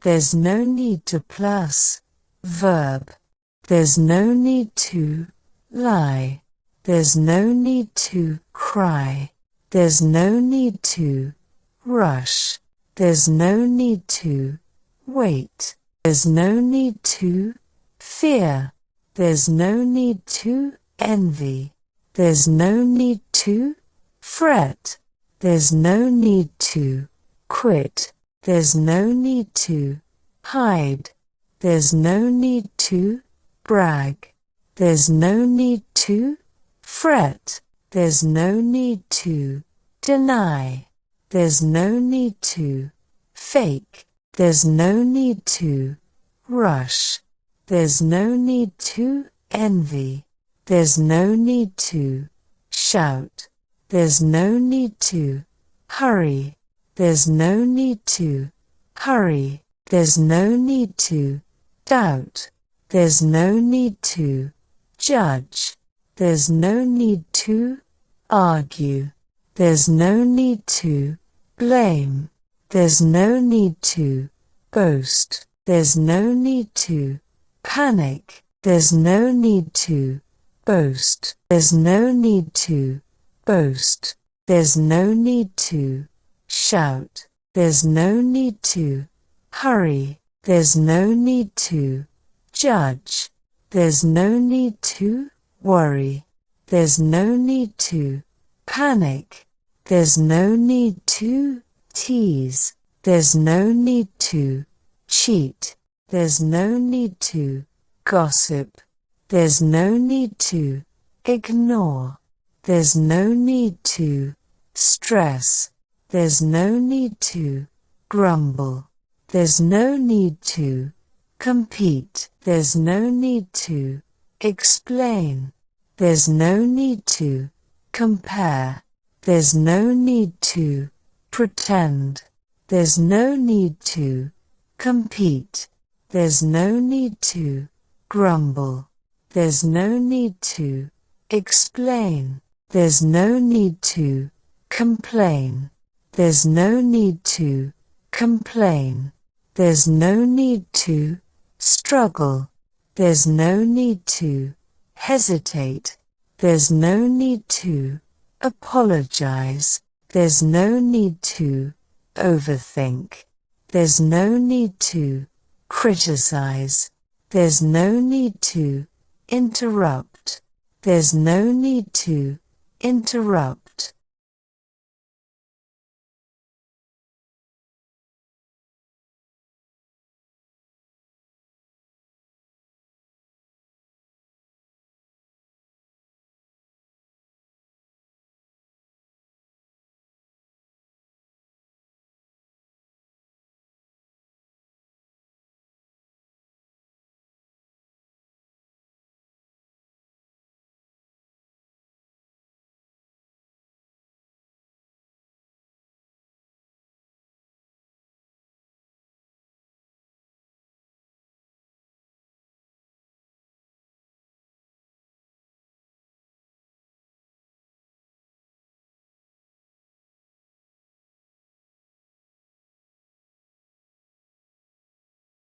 There's no need to plus. Verb. There's no need to lie. There's no need to cry. There's no need to rush. There's no need to wait. There's no need to fear. There's no need to envy. There's no need to fret. There's no need to quit. There's no need to hide. There's no need to brag. There's no need to fret. There's no need to deny. There's no need to fake. There's no need to rush. There's no need to envy. There's no need to shout. There's no need to hurry. There's no need to hurry. There's no need to doubt. There's no need to judge. There's no need to argue. There's no need to blame. There's no need to boast. There's no need to panic. There's no need to boast. There's no need to boast. There's no need to shout. There's no need to hurry. There's no need to judge. There's no need to worry. There's no need to panic. There's no need to tease. There's no need to cheat. There's no need to gossip. There's no need to ignore. There's no need to stress. There's no need to grumble. There's no need to compete. There's no need to explain. There's no need to compare. There's no need to pretend. There's no need to compete. There's no need to grumble. There's no need to explain. There's no need to complain. There's no need to complain. There's no need to struggle. There's no need to hesitate. There's no need to apologize. There's no need to overthink. There's no need to criticize. There's no need to interrupt. There's no need to interrupt.